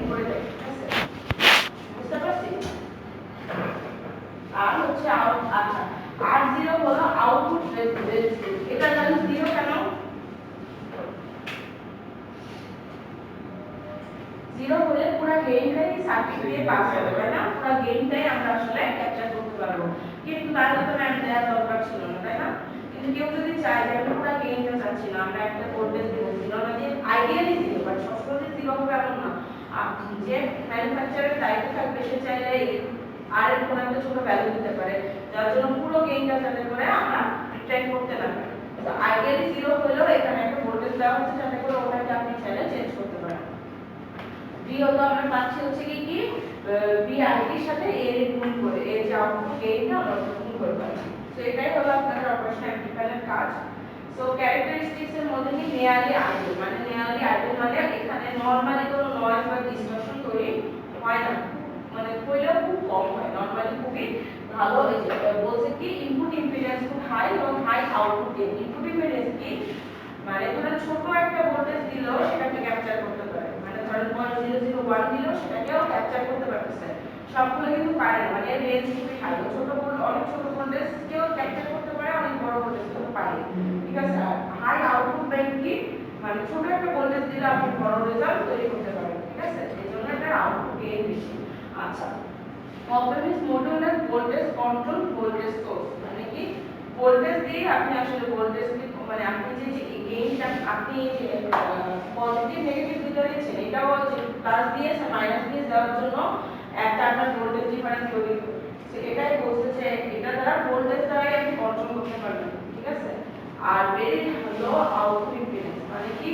করে দেয়, ঠিক আছে? বুঝতে পারছি? আর হচ্ছে আচ্ছা R0 হলো আউটপুট রেজিস্ট্যান্স। এটা জানো 0 কেন? 0 হলে পুরো গেইনটাই সার্কিট দিয়ে পাস হবে, তাই না? পুরো গেইনটাই আমরা আসলে ক্যাপচার করতে পারবো। কিন্তু তাহলে তো ম্যাম দেওয়ার দরকার ছিল না, তাই না? কিন্তু কেউ যদি চায় যে আমি পুরো গেইনটা চাচ্ছি না, আমরা একটা ভোল্টেজ দেব 0 না দিয়ে আইডিয়ালি 0, বাট সবসময় 0 হবে এমন না। যে ম্যানুফ্যাকচারারের দায়িত্ব থাকবে সে চাইলে আর এর কোনো একটা ছোট ভ্যালু দিতে পারে, যার জন্য পুরো গেইনটা যাতে করে আমরা ট্র্যাক করতে না পারি। তো আইডিয়ালি 0 হলেও এখানে একটা ভোল্টেজ দেওয়া হচ্ছে যাতে করে ওটাকে আপনি চাইলে চেঞ্জ করতে পারেন। ভি হলো আমরা পাচ্ছি হচ্ছে কি ভি আইডির সাথে এ এর গুণ করে, এর যে আউটপুট গেইনটা আমরা গুণ করে পাচ্ছি। তো এটাই হলো আপনাদের অপারেশনাল অ্যাম্প্লিফায়ারের কাজ। সো ক্যারেক্টারিস্টিক্স এর মধ্যে কি নিয়ারলি আইডিয়াল, মানে নিয়ারলি আইডিয়াল মানে এখানে নরমালি কোনো নয়েজ বা ডিসটরশন তৈরি হয় না, মানে হইলেও খুব কম হয়, নরমালি খুবই ভালো। এই যে বলছে কি ইনপুট ইম্পিডেন্স খুব হাই এবং high output gain. Input impedance কি মানে ধরেন ছোট একটা ভোল্টেজ দিলেও সেটাকে ক্যাপচার করতে পারে, মানে ধরেন 0.001 দিলেও সেটাকেও ক্যাপচার করতে পারতেছে। সবগুলো কিন্তু পারে না, মানে রেঞ্জ খুবই হাই। ছোট অনেক ছোট ভোল্টেজ কেও ক্যাপচার করতে পারে, অনেক বড় ভোল্টেজ কেও পারে, ঠিক আছে? আর হাই আউটপুট ব্যান্ড কি মানে ছোট একটা ভোল্টেজ দিলে আপনি বড় রেজাল্ট তৈরি করতে পারেন, ঠিক আছে? এজন্য এটা আউটপুট গেইন বেশি। আচ্ছা, অপারেন্স modular voltage control voltage source মানে কি ভোল্টেজ দিয়ে আপনি আসলে ভোল্টেজ মানে আপনি যে গেইনটা আপনি পজিটিভ নেগেটিভ দিতে দিচ্ছেন, এটাও যে প্লাস দিয়ে মাইনাস দিয়ে দেওয়ার জন্য একটা আপনার ভোল্টেজ ডিফারেন্স তৈরি হবে। তো এটাই বলছে যে এটা দ্বারা ভোল্টেজ দ্বারাই আপনি কন্ট্রোল করতে পারবেন, ঠিক আছে? Are very low output impedance মানে কি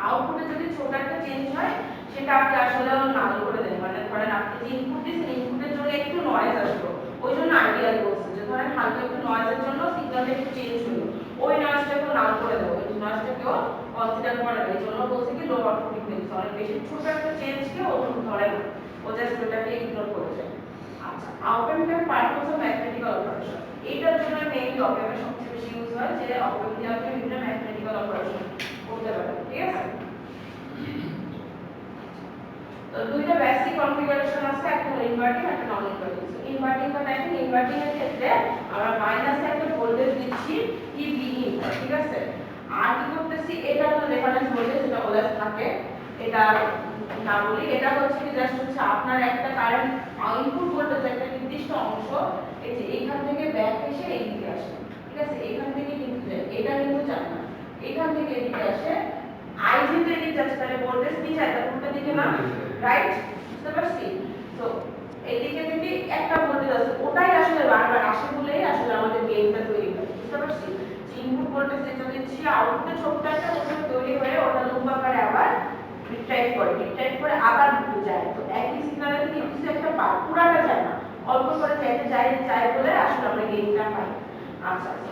আউটপুটে যদি ছোট একটা চেঞ্জ হয় সেটা আপনি আসলে নাল করে দেন, মানে ধরেন আপনি যে ইনপুট দিয়েছেন ইনপুটের জন্য একটু নয়েজ আসলো, ওই জন্য আইডিয়াল বলছে যে ধরেন হালকা একটু নয়েজের জন্য সিগন্যালটা একটু চেঞ্জ হলো, ওই নয়েজটাকে নাল করে দেবো, ওই নয়েজটাকেও কনসিডার করে না। এই জন্য বলছে কি লো আউটপুট ইম্পিডেন্স অনেক বেশি ছোট একটা চেঞ্জকে ও ধরে না, ও জাস্ট ওটাকে ইগনোর করে যায়। আচ্ছা, অপ অ্যাম্প এর পারপাস অফ ম্যাথমেটিক্যাল অপারেশন, এইটার জন্য মেইনলি অপ অ্যাম্পের সবচেয়ে বেশি ইউজ হয় যে অপ অ্যাম্প দিয়ে আপনি বিভিন্ন ম্যাথমেটিক্যাল অপারেশন করতে পারেন, ঠিক আছে? তো দুইটা বেসিক কনফিগারেশন আছে, একটা হলো ইনভার্টিং একটা নন ইনভার্টিং। সো ইনভার্টিং টা দেখেন, ইনভার্টিং এর ক্ষেত্রে আমরা মাইনাসে একটা ভোল্টেজ দিচ্ছি কি ভিইন, ঠিক আছে? আর কি করতেছি এটা হলো রেফারেন্স ভোল্টেজ, যেটা অলওয়েজ থাকে, এটা না বলি, এটা হচ্ছে কি জাস্ট হচ্ছে আপনার একটা কারেন্ট ইনপুট ভোল্টেজ একটা নির্দিষ্ট অংশ এই যে এইখান থেকে ব্যাক এসে এই দিকে আসে, ঠিক আছে? এইখান থেকে কিন্তু যায়, এটা কিন্তু যায় না, এইখান থেকে এদিকে আসে। আই যেহেতু এদিকে যাচ্ছে তাহলে ভোল্টেজ কি যায় তার উল্টো দিকে না, রাইট? বুঝতে পারছি? তো এদিকে থেকে একটা ভোল্টেজ আছে, ওটাই আসলে বারবার আসে বলেই আসলে আমাদের গেইনটা তৈরি হয়, বুঝতে পারছি? যে ইনপুট ভোল্টেজ যেটা দিচ্ছি আউটপুটে ছোট্ট একটা ভোল্টেজ তৈরি হয়ে ওটা লুপ আকারে আবার রিট্রাইভ করে আবার ঢুকে যায়। তো একই সিগন্যালের কিছু একটা পার্ট পুরাটা যায় না, অল্প করে যাইতে যায় বলে আসলে আমরা গেইনটা পাই। আচ্ছা, তো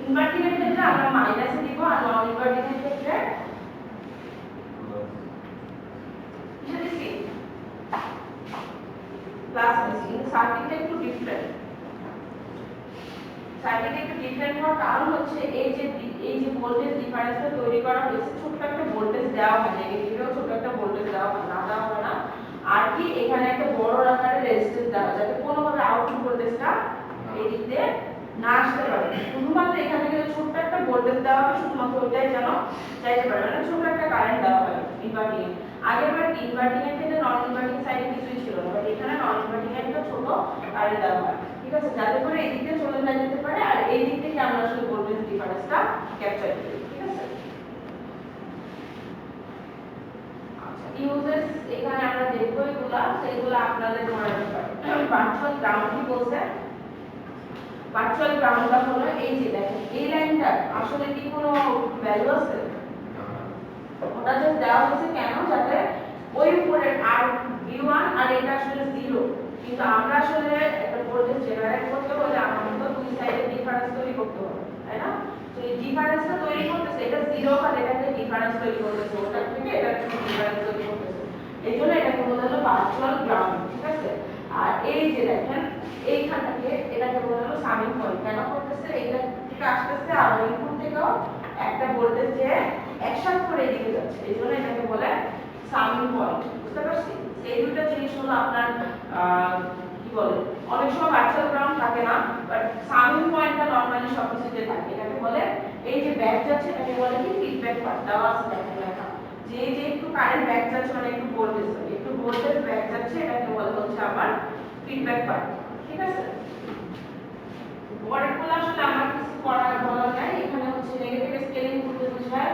ইনভার্টিং এর ক্ষেত্রে আমরা মাইনাসে দিব, আর নন ইনভার্টিং এর ক্ষেত্রে প্লাস দিচ্ছি। সার্কিটটা একটু ডিফারেন্ট, সার্কিট একটু ডিফারেন্ট হওয়ার কারণ হচ্ছে এই যে ভোল্টেজ ডিফারেন্সটা তৈরি করা হয়েছে, ছোট্ট একটা ভোল্টেজ দেওয়া হয়, নেগেটিভেও ছোট্ট একটা ভোল্টেজ দেওয়া হয় না, দেওয়া হয় না। আর কি এখানে একটা বড় আকারে রেজিস্ট্যান্স দেওয়া হয় যাতে কোনোভাবে আউটপুট ভোল্টেজটা এই দিক দিয়ে না আসতে পারে। শুধুমাত্র এখানে কিন্তু ছোট্ট একটা ভোল্টেজ দেওয়া হয়, শুধুমাত্র ওইটাই যেন যাইতে পারে, মানে ছোট একটা কারেন্ট দেওয়া হয় ইনভার্টিং এ। আগেরবার ইনভার্টিং এর ক্ষেত্রে নন ইনভার্টিং সাইডে কিছুই ছিল না, বাট এখানে নন ইনভার্টিং এ একটা ছোট কারেন্ট দেওয়া হয়, ঠিক আছে? যাতে করে এই দিক দিয়ে চলে যেতে পারে আর এই দিক থেকে আমরা আসলে ভোল্টেজ ডিফারেন্সটা ক্যাপচার করি, ঠিক আছে? আচ্ছা, ইউজেস এখানে আমরা দেখব এগুলা, সেগুলো আপনাদের মনে রাখতে পারেন। ভার্চুয়াল গ্রাউন্ড কি বলছে? ভার্চুয়াল গ্রাউন্ডটা হলো এই যে দেখেন এই লাইনটা আসলে কি কোনো ভ্যালু আছে? ওটা জাস্ট দেওয়া হয়েছে কেন, যাতে ওই উপরের আর V1 আর এটা আসলে 0, কিন্তু আমরা আসলে একটা ভোল্টেজ জেনারেট করতে হলে আমাদের তো দুই সাইডে ডিফারেন্স তৈরি করতে হবে, তাই না? তো এই ডিফারেন্সটা তৈরি করতেছে এটা 0 আর এটাকে ডিফারেন্স তৈরি করতেছে, ওটা থেকে এটা ডিফারেন্স তৈরি করতেছে, এইজন্য এটাকে বলা হলো ভার্চুয়াল গ্রাউন্ড, ঠিক আছে? আর এই যে দেখেন এইখানটাকে এটাকে বলা হলো সামিং পয়েন্ট, কেন করতেছে? এইটা থেকে আসতেছে আর ইনপুট থেকেও একটা ভোল্টেজ যে একসাথে করে এদিকে যাচ্ছে, এইজন্য এটাকে বলে সামিং পয়েন্ট, বুঝতে পারছি? এই দুটো জিনিস হলো আপনার কি বলে, অনেক সময় ভার্চুয়াল গ্রাউন্ড থাকে না, বাট সামিং পয়েন্টটা নরমালি সবকিছুতে থাকে। এটাকে বলে, এই যে ব্যাক যাচ্ছে এটাকে বলে কি ফিডব্যাক পার্ট, দেওয়া আছে দেখেন লেখা, যে একটু কারেন্ট ব্যাক যাচ্ছে মানে একটু ভোল্টেজ ব্যাক যাচ্ছে, এটাকে বলে হচ্ছে আমার ফিডব্যাক পার্ট। ঠিক আছে, পরেরগুলো আসলে আমার কিছু বলার নাই। এখানে হচ্ছে নেগেটিভ স্কেলিং করতে বোঝায়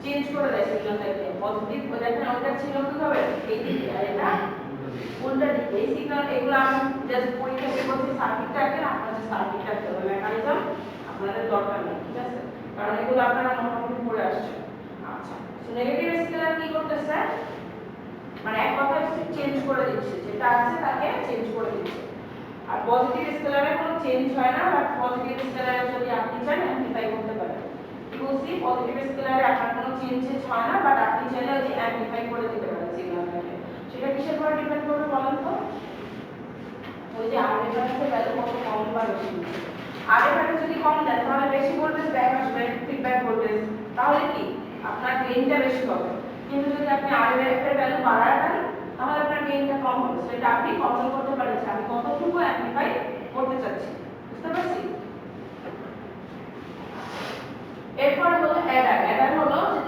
চেঞ্জ করে দেয় সিগন্যালটাকে, পজিটিভ দেখেন ওটা ছিল কিভাবে এই দিকে, আর এটা উল্টা দিকে। এই সিগন্যাল এগুলো আমি জাস্ট পরীক্ষাতে বলছি সার্কিটটাকে, আপনাদের সার্কিটটাকে মেকানিজম আপনাদের দরকার নেই, ঠিক আছে, কারণ এগুলো আপনারা মোটামুটি পড়ে আসছে। আচ্ছা, সো নেগেটিভ স্কেলার কি করতেছে, মানে এক কথায় চেঞ্জ করে দিচ্ছে, যেটা আছে তাকে চেঞ্জ করে দিচ্ছে। আর পজিটিভ স্কেলারে কোনো চেঞ্জ হয় না, বাট পজিটিভ স্কেলারে যদি আপনি চান অ্যামপ্লিফাই করতে পারেন। কি বলছি, পজিটিভ স্কেলারে আপনার কোনো চেঞ্জ হয় না, বাট আপনি চাইলে ওই যে অ্যামপ্লিফাই করে দিতে পারেন সিগন্যালটাকে। সেটা কিসের উপর ডিপেন্ড করবে বলেন তো? ওই যে আর রেফারেন্সের ভ্যালু কত কম বা বেশি। আর রেফারেন্স যদি কম দেন তাহলে বেশি ভোল্টেজ ব্যাক আসবে, ফিডব্যাক ভোল্টেজ, তাহলে কি আপনার গেইনটা বেশি হবে। কিন্তু যদি আপনি আর এর ভ্যালু বাড়ায় দেন তাহলে আপনার গেইনটা কম হবে। সেটা আপনি কন্ট্রোল করতে পারেন যে আমি কতটুকু অ্যামপ্লিফাই করতে চাচ্ছি, বুঝতে পারছি? এরপর হলো অ্যাডার হলো যে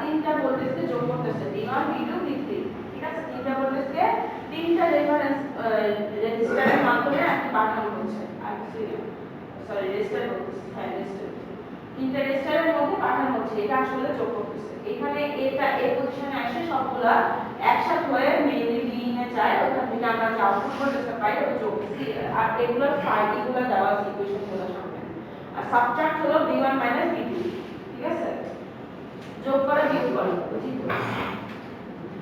তিনটা ভোল্টেজকে যোগ করতেছে, V1 V2 V3, ঠিক আছে, তিনটা ভোল্টেজকে তিনটা রেফারেন্স রেজিস্টারের মাধ্যমে আপনি পাঠানো হচ্ছে, আর সরি রেজিস্টার বলতেছি, হ্যাঁ রেজিস্টার, তিনটা রেজিস্টারের মধ্যে পাঠানো হচ্ছে, এটা আসলে যোগ করতেছে। এখানে এটা এই পজিশনে আসে সবগুলা একসাথে হয়ে মেইনলি V এ যায়, ওখান থেকে আমরা যে আউটপুট ভোল্টেজটা পাই ওটা যোগ করছি। আর এগুলোর ফাইলগুলো দেওয়া আছে ইকুয়েশনগুলোর সামনে। আর সাবট্রাক্ট হলো V1 V2, ঠিক আছে, যোগ করে বিয়োগ করে, বুঝি তো?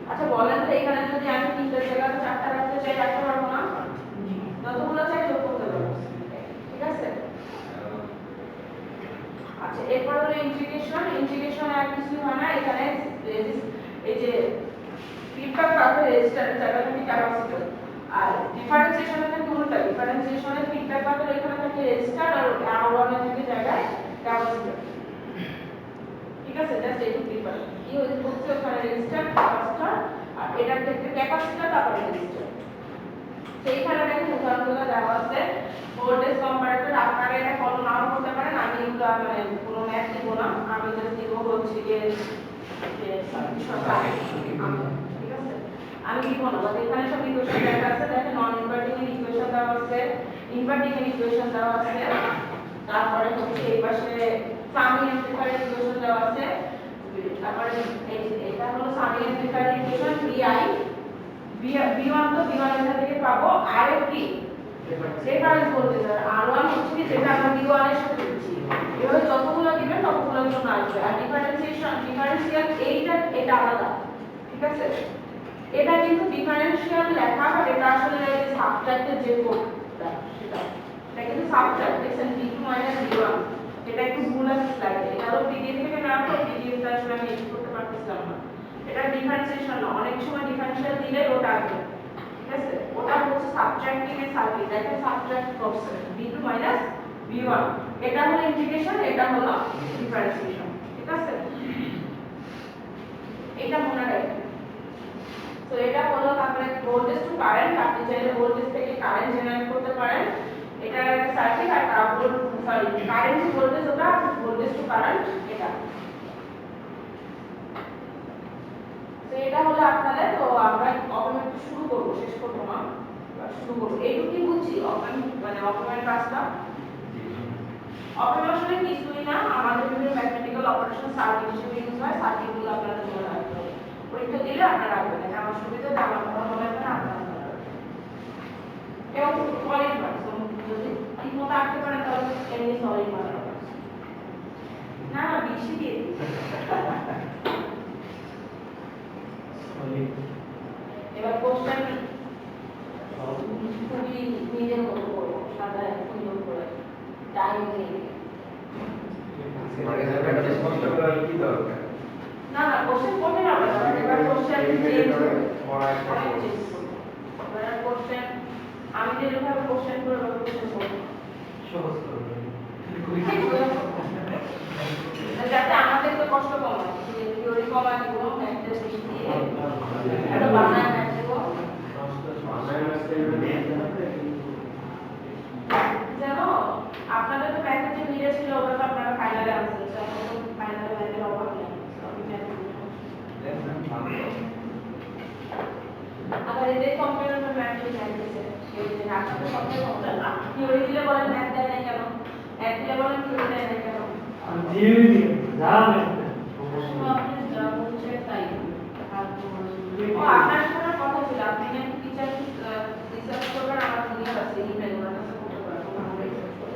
আচ্ছা বলেন তো, এখানে যদি আমি তিনটা জায়গাতে চারটা রাখতে চাই, রাখতে পারবো না? যতগুলো চাই যোগ করতে পারবো, ঠিক আছে। আচ্ছা, এরপর হলো ইন্টিগ্রেশন আর কিছু হয় না, এখানে এই যে ফিডব্যাক পাবে রেজিস্টারের জায়গা থেকে ক্যাপাসিটর, আর ডিফারেন্সিয়েশনে থাকে উল্টা, ডিফারেন্সিয়েশনে ফিডব্যাক পাবে এখানে থাকে রেজিস্টার, আর R1 এর থেকে জায়গায় ক্যাপাসিটর, ঠিক আছে, জাস্ট এইটুকু ডিফারেন্স। কি হচ্ছে ওখানে রেজিস্টার ক্যাপাসিটর, আর এটার ক্ষেত্রে ক্যাপাসিটর তারপর রেজিস্টার। সেইখানে দেখেন উদাহরণগুলো দেওয়া আছে, ভোল্টেজ কম্পারেটর, আপনারা এটা ফলো নাও করতে পারেন, আমি এগুলো মানে কোনো ম্যাথ দিব না, আমি জাস্ট দিব হচ্ছে গিয়ে ঠিক আছে, আমি দিব না, বাট এখানে সব ইকুয়েশন দেওয়া আছে, দেখেন নন ইনভার্টিং এর ইকুয়েশন দেওয়া আছে, ইনভার্টিং এর ইকুয়েশন দেওয়া আছে, তারপরে হচ্ছে এই পাশে সামিং অ্যামপ্লিফায়ার ইকুয়েশন দেওয়া আছে, তারপরে এটা হলো সামিং অ্যামপ্লিফায়ার ইকুয়েশন V1 তো V1 এর থেকে পাবো, আর কি রেফারেন্স ভোল্টেজ, আর R1 হচ্ছে কি যেটা আমরা V1 এর সাথে দিচ্ছি। এভাবে যতগুলো দিবেন ততগুলোর জন্য আসবে। আর ডিফারেন্সিয়াল এটা আলাদা, ঠিক আছে, এটা কিন্তু ডিফারেন্সিয়াল লেখা, বাট এটা আসলে সাবট্রাক্টের যে কোডটা সেটা, এটা কিন্তু সাবট্রাক্ট, দেখেন V2 V1, এটা একটু ভুল আছে স্লাইডে, এটা হলো পিডিএফ থেকে না, তো পিডিএফটা আসলে আমি এডিট করতে পারতেছিলাম না। এটা ডিফারেন্সিয়েশন না, অনেক সময় ডিফারেন্সিয়াল দিলে ওটা আসবে, ঠিক আছে, ওটা হচ্ছে সাবট্রাক্টিং এর সার্কিট, দেখেন সাবট্রাক্ট করছে V2 V1, এটা হলো ইন্টিগ্রেশন, এটা হলো ডিফারেন্সিয়েশন, ঠিক আছে, এটা মনে রাখবেন। তো এটা হলো তারপরে ভোল্টেজ টু কারেন্ট, আপনি চাইলে ভোল্টেজ থেকে কারেন্ট জেনারেট করতে পারেন, এটা একটা সার্কিট, আর কারেন্ট টু ভোল্টেজ, ওটা ভোল্টেজ টু কারেন্ট এটা। তো এটা হলো আপনাদের, তো আমরা অটোমেটিক শুরু করব, শেষ করব না, শুরু করব। এইটুকু কি বুঝছি মানে অটোমেটিক কাজটা? অটোমেশনে কিছুই না, আমাদের বিভিন্ন ম্যাথমেটিক্যাল অপারেশন সার্কিট হিসেবে ইউজ হয়, সার্কিটগুলো আপনাদের মনে রাখতে হবে, পরীক্ষা দিলে আপনারা রাখবেন, এটা আমার সুবিধা, আমার কথা মনে রাখবেন আপনারা, এবং সলিড পার্টস যদি ঠিকমতো আঁকতে পারেন তাহলে এমনি সলিড পার্টস না বেশি দিয়ে এবার কোশ্চেন খুবই নিজের মতো করবো, সাদা সুন্দর করে টাইম নিয়ে, না না কোশ্চেন কমে যাবে না, এবার কোশ্চেন চেঞ্জ হবে, এবার কোশ্চেন আমি যেভাবে কোশ্চেন করে কোশ্চেন করব সহজ করব, যাতে আমাদের তো কষ্ট কম হয়, থিওরি কম আছে, কোনো ম্যাথ দিয়ে এটা বানায় ম্যাথ দেব জানো আপনাদের তো ম্যাথের যে মিলে ছিল ওটা তো আপনারা ফাইনালে আনসার এখন তো ফাইনালে ম্যাথের অভাব নেই সবই ম্যাথ আবার এদের কম্পিউটার में ম্যাথ দিয়ে যাইতেছে এই যে আপনাদের সবচেয়ে কমটা না থিওরি দিলে বলেন ম্যাথ দেয় না কেন ম্যাথ দিলে বলেন থিওরি দেয় না কেন থিওরি যা আপনি যা বলছেন তাই ও আপনার সাথে কথা ছিল আপনি নাকি টিচার রিসার্চ করবেন আমার জুনিয়র আছে ইমেল ওনার কাছে করতে পারবো আমরা রিসার্চ করি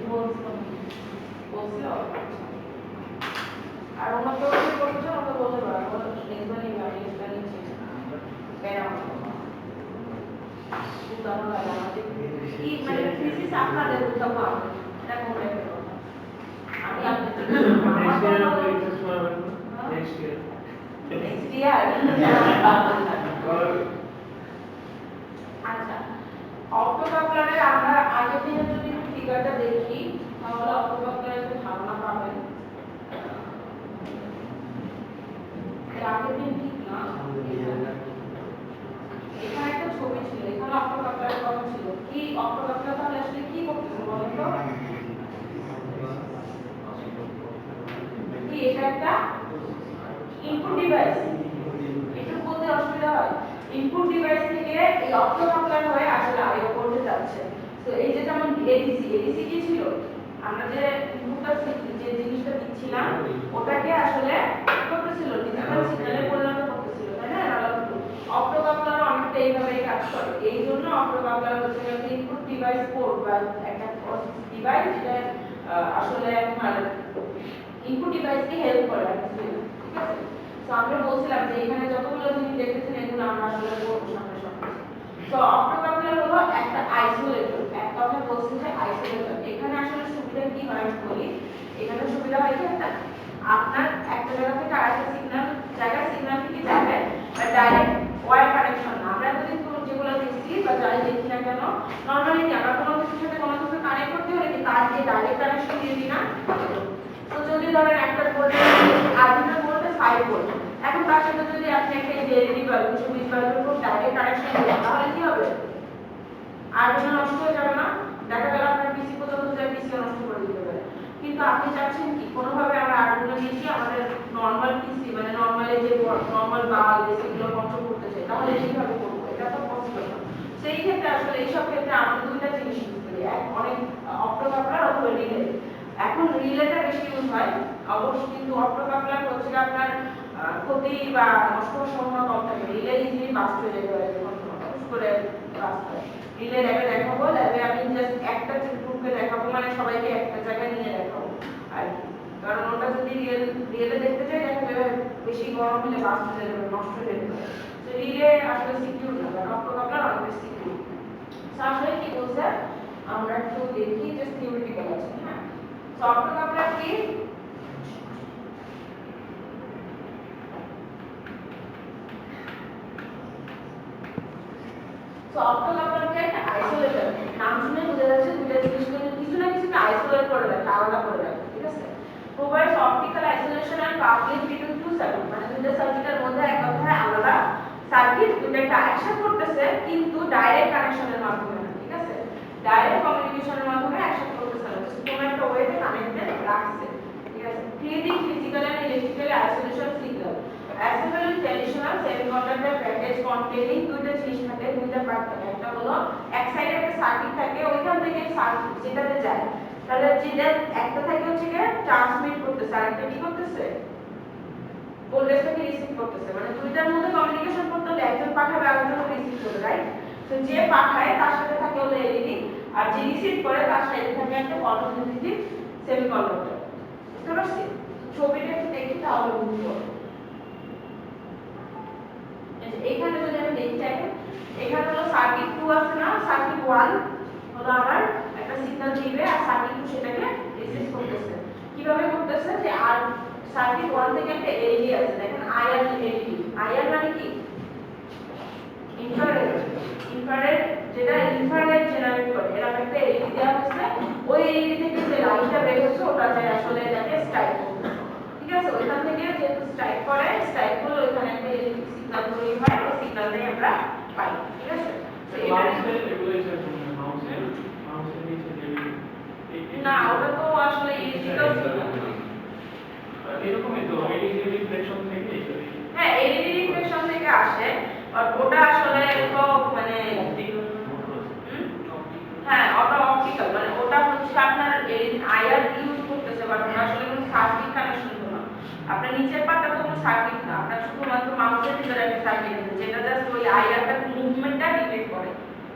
বলছিল আর ওনার তো কি করছে ওনাকে বলতে পারবো নেক্সটবারই আমি এটা নিচ্ছি কেন উদাহরণ আমাদের কি মানে থিসিস আপনাদের উদাহরণ এটা কোন টাইপের কথা আমি আপনাদের নেক্সট ইয়ার আচ্ছা অক্টোকাপলারের আমরা আগের দিনে যদি ফিগারটা দেখি তাহলে অক্টোকাপলারের একটু ধারণা পাবেন আগের দিন ঠিক না এখানে একটা ছবি ছিল এখানে অক্টোকাপলারের কথা ছিল কি অক্টোকাপলার তাহলে আসলে কি করতেছে বলেন তো কি এটা একটা ইনপুট ডিভাইস একটু বলতে অসুবিধা হয় ইনপুট ডিভাইস থেকে এই অক্টোকাপলার হয়ে আসলে আইও করতে যাচ্ছে তো এই যে যেমন এডিসি কি ছিল আমরা যে ইনপুটটা যে জিনিসটা দিচ্ছিলাম ওটাকে আসলে কি করতেছিল ডিজিটাল সিগন্যালে পরিণত করতেছিল তাই না অক্টোকাপলার অনেকটা এইভাবেই কাজ করে এই জন্য অক্টোকাপলার হচ্ছে একটা ইনপুট ডিভাইস পোর্ট বা একটা ডিভাইস যেটা আসলে মানে ইনপুট ডিভাইসকে হেল্প করে ঠিক আছে তো আমরা বলছিলাম যে এখানে যতগুলো জিনিস দেখতেছেন এগুলো আমরা আসলে করব সামনে সামনে তো অক্টোকাপলার হলো একটা আইসোলেটর এক কথা বলছি যে আইসোলেটর এখানে আসলে সুবিধা কি হয় বলি এখানে সুবিধা হয় কি একটা আপনার একটা জায়গা থেকে আরেকটা সিগন্যাল থেকে যাবে বা ডাইরেক্ট ওয়্যার কানেকশন না আমরা যদি যেগুলো দেখছি বা যাই দেখি না কেন নরমালি আমরা কোনো কিছুর সাথে কোনো কিছু কানেক্ট করতে হলে কি তার দিয়ে ডাইরেক্ট কানেকশন দিয়ে দিই না তো যদি ধরেন একটা ভোল্টেজ আর্ডিনো ভোল্টেজ 5 ভোল্ট এখন তার সাথে যদি আপনি একটা এলইডি বাল্ব 20 বাল্বের উপর ডাইরেক্ট কানেকশন দেন তাহলে কি হবে আর্ডিনো নষ্ট হয়ে যাবে না দেখা গেল আপনার পিসি পর্যন্ত যায় পিসি নষ্ট করে দিতে পারে কিন্তু আপনি চাচ্ছেন কি কোনোভাবে আমরা আর্ডিনো দিয়েছি আমাদের নরমাল পিসি মানে নরমালি যে নরমাল বাল্ব এগুলো কন্ট্রোল করতে চাই তাহলে কিভাবে করব এটা তো পসিবল না সেই ক্ষেত্রে আসলে এইসব ক্ষেত্রে আমরা দুইটা জিনিস ইউজ করি এক অনেক অক্টোকাপলার অথবা রিলে এখন রিলেটা বেশি ইউজ হয় অবশ্যই কিন্তু অক্টোকাপলার হচ্ছে আপনার ক্ষতি বা নষ্ট হওয়ার সম্ভাবনা কম থাকে রিলে ইজিলি বাস্ট হয়ে যেতে পারে করে বাস্ট হয় রিলে ল্যাবে দেখাবো ল্যাবে আমি জাস্ট একটা গ্রুপকে দেখাবো মানে সবাইকে একটা জায়গায় নিয়ে দেখাবো আর কারণ ওটা যদি রিয়েলে দেখতে চাই দেখা যাবে বেশি গরম হলে বাস্ট হয়ে যাবে নষ্ট হয়ে যেতে পারে তো রিলে আসলে সিকিউর না কারণ অক্টোকাপলার অনেক বেশি সিকিউর তো আসলে কি বলছে আমরা একটু দেখি যে থিওরিটিক্যাল আছে হ্যাঁ তো অক্টোকাপলার কি তো অক্টোকাপলার কি একটা আইসোলেটর নাম শুনে বোঝা যাচ্ছে দুটো জিনিসকে কিছু না কিছুকে আইসোলেট করে রাখে আলাদা করে রাখে ঠিক আছে provides optical isolation and coupling between two circuits মানে দুটো সার্কিটের মধ্যে এক কথায় আলাদা সার্কিট দুটো কানেকশন করতেছে কিন্তু ডাইরেক্ট কানেকশনের মাধ্যমে না ঠিক আছে ডাইরেক্ট কমিউনিকেশনের মাধ্যমে একসাথে করতেছে না কোনো একটা ওয়েতে কানেক্টেড রাখছে ঠিক আছে creating physical and electrical isolation signal as well as traditional semiconductor package containing দুইটা জিনিস থাকে দুইটা পার্ট থাকে একটা হলো এক সাইডে একটা সার্কিট থাকে ওইখান থেকে সার্কিট যেটাতে যায় তাহলে যেটা একটা থাকে হচ্ছে কি ট্রান্সমিট করতেছে আর একটা কি করতেছে ভোল্টেজটাকে রিসিভ করতেছে মানে দুইটার মধ্যে কমিউনিকেশন করতে হলে একজন পাঠাবে আরেকজন রিসিভ করবে রাইট তো যে পাঠায় তার সাথে থাকে হলো এলইডি আর যে রিসিভ করে তার সাথে থাকে একটা ফটোসেন্সিটিভ সেমিকন্ডাক্টর বুঝতে পারছি ছবিটা একটু দেখি তাহলে বুঝবো এখানে যদি আমি দেখি এখানে হলো সার্কিট 2 আছে না সার্কিট 1 হলো আমার একটা সিগন্যাল দিবে আর সার্কিট 2 সেটাকে রিসিভ করতেছে কিভাবে করতেছে যে আর সার্কিট 1 থেকে একটা এলইডি আছে দেখেন আইআর এলইডি আইআর মানে কি ইনফ্রারেড যেটা ইনফ্রারেড জেনারেট করে এরকম একটা এলইডি দেওয়া হচ্ছে ওই এলইডি থেকে যে লাইটটা বের হচ্ছে ওটা যায় আসলে এটাকে স্ট্রাইক করতে ঠিক আছে ওইখান থেকে যে স্ট্রাইক করে স্ট্রাইক হলো ওইখানে একটা এলইডি সিগন্যাল তৈরি হয় ওই সিগন্যাল পাই, ঠিক আছে? তো মাউসের রেগুলেশন মাউসের নিচে যে না, ওটা তো আসলে ইলেকট্রিক্যাল এরকমই তো এডিসি রিফ্লেকশন থেকে এইসব হ্যাঁ, এলইডি রিফ্লেকশন থেকে আসে, আর ওটা আসলে তো মানে হ্যাঁ, ওটা অপটিক্যাল, মানে ওটা হচ্ছে আপনার আইআর ইউজ করতেছে, বাট ওটা আসলে কোনো সার্কিট কানেকশন তো না। আপনার নিচের পার্টটা তো কোনো সার্কিট না, আপনার শুধুমাত্র মাউসের ভিতরে একটা সার্কিট আছে, যেটা জাস্ট ওই আইআরটা মুভমেন্টটা ডিটেক্ট করে,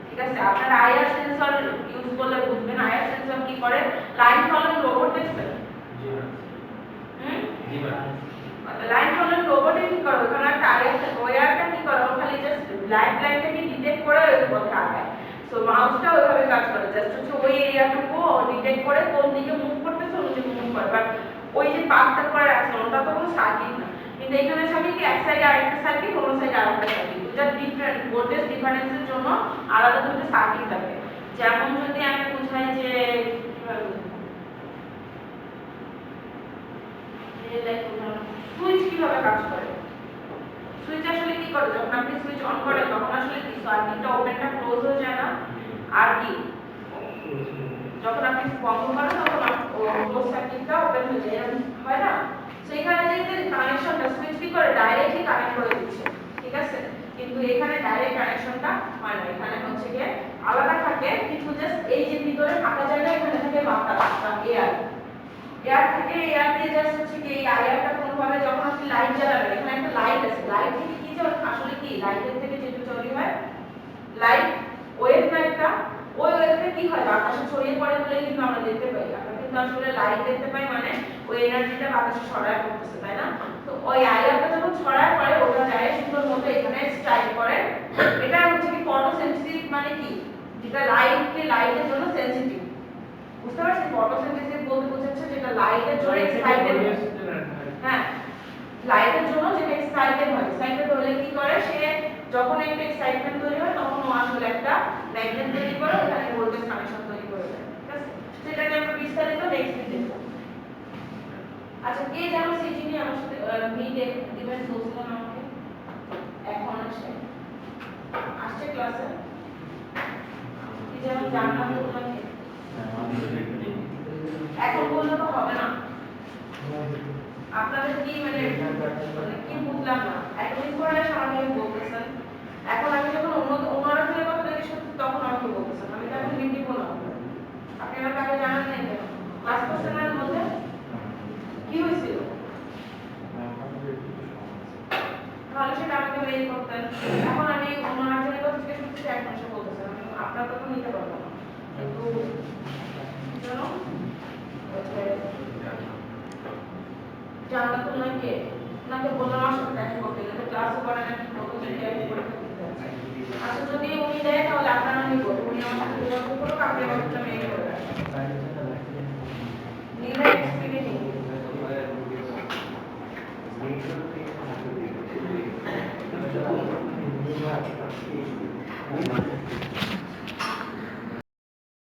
ঠিক আছে? আপনার আইআর সেন্সর ইউজ করলে বুঝবেন, আইআর সেন্সর কি করে, লাইন ফলোইং রোবট দেখবেন, লাইন ফলোইং রোবটে কি করে, ওখানে একটা আইআর থাকে, ওই আইআরটা কি করে, ও খালি জাস্ট লাইনটাকে ডিটেক্ট করে ওই পথে আগায়। সো মাউসটা ওইভাবে কাজ করে, জাস্ট হচ্ছে ওই এরিয়াটুকু ডিটেক্ট করে কোন দিকে মুভ করতেছে ওই দিকে মুভ করে, বাট ওই যে পাথটা করে আছে ওটা তো কোনো সার্কিট না। কিন্তু এখানে সবই কি এক সাইডে আরেকটা সার্কিট, অন্য সাইডে আরেকটা সার্কিট, দুটো ডিফারেন্ট ভোল্টেজ ডিফারেন্সের জন্য আলাদা দুটো সার্কিট থাকে। যেমন যদি আমি বুঝাই যে সুইচ কিভাবে কাজ করে, সুইচ আসলে কি করে, যখন আপনি সুইচ অন করেন তখন আসলে কি সার্কিটটা ওপেনটা ক্লোজ হয়ে যায় না, আর কি যখন আপনি বন্ধ করেন তখন ক্লোজ সার্কিটটা ওপেন হয়ে যায়, এরকম হয় না? সেখানে যে কানেকশনটা সুইচ কি করে ডাইরেক্টলি কানেক্ট করে দিচ্ছে, ঠিক আছে? কিন্তু এখানে ডাইরেক্ট কানেকশনটা হয় না, এখানে হচ্ছে গিয়ে আলাদা থাকে কিছু, জাস্ট এই যে ভিতরে ফাঁকা জায়গা, এখানে থাকে বাতাস বা এয়ার থেকে, এয়ার দিয়ে জাস্ট হচ্ছে কি এই আইআরটা কোনভাবে যখন আপনি লাইট জ্বালাবেন, এখানে একটা লাইট আছে, লাইট থেকে কি যে আসলে কি লাইটের থেকে যেটা তৈরি হয় লাইট ওয়েভ না একটা, ওই ওয়েভটা কি হয় বাতাসে ছড়িয়ে পড়ে বলে কিন্তু আমরা দেখতে পাই, আমরা কিন্তু আসলে লাইট দেখতে পাই, মানে ওই এনার্জিটা বাতাসে ছড়ায় পড়তেছে, তাই না? তো ওই আইআরটা যখন ছড়ায় পড়ে ওটা যায় সুন্দর মতো এখানে স্ট্রাইক করে, এটা হচ্ছে কি ফটো সেনসিটিভ, মানে কি যেটা লাইটের জন্য সেনসিটিভ, বুঝতে পারছেন? ফটো সেনসিটিভ বলতে বোঝাচ্ছে যেটা লাইটের জন্য এক্সাইটেড, হ্যাঁ লাইটের জন্য যেটা এক্সাইটেড হয়, এক্সাইটেড হলে কি করে, সে যখন একটা এক্সাইটমেন্ট তৈরি হয় তখন ও আসলে একটা ম্যাগনেট তৈরি করে, ওখানে ভোল্টেজ কানেকশন তৈরি করে দেয়, ঠিক আছে? সেটা নিয়ে আমরা বিস্তারিত নেক্সট ভিডিও দেখব। আচ্ছা, কে জানো সিজি নিয়ে আমার সাথে মিটে ডিভাইস বলছিল না আমাকে, এখন আসছে ক্লাসে, কি যেন জানলাম তো তোমাকে, এখন বললে তো হবে না, আপনাদের কি মানে কি বুঝলাম না, এতদিন পরে এসে আমাকে বলতেছেন, এখন আমি যখন ওনারা থেকে কথা জিজ্ঞেস করছি তখন আমাকে বলতেছেন, আমি তো এখন লিখি বলো, আপনি আমার কাছে জানান নেই কেন, ক্লাস কোশ্চেনের মধ্যে কি হয়েছিল, তাহলে সেটা আমাকে মেইল করতেন, এখন আমি ওনারা থেকে কথা জিজ্ঞেস করছি এখন এসে বলতেছেন, আপনার কথা নিতে পারবো না, কিন্তু জানো জানলা তো নাকি নাকি বললাম আমার সাথে দেখা করতে, কিন্তু ক্লাসও করে না, ঠিক মতো যে আমি পরীক্ষা দিতে যাচ্ছি। আচ্ছা, যদি উনি দেয় তাহলে আপনারা নিব, উনি আমার সাথে যোগাযোগ করুক, আপনি আমার সাথে মেইল করে রাখবেন।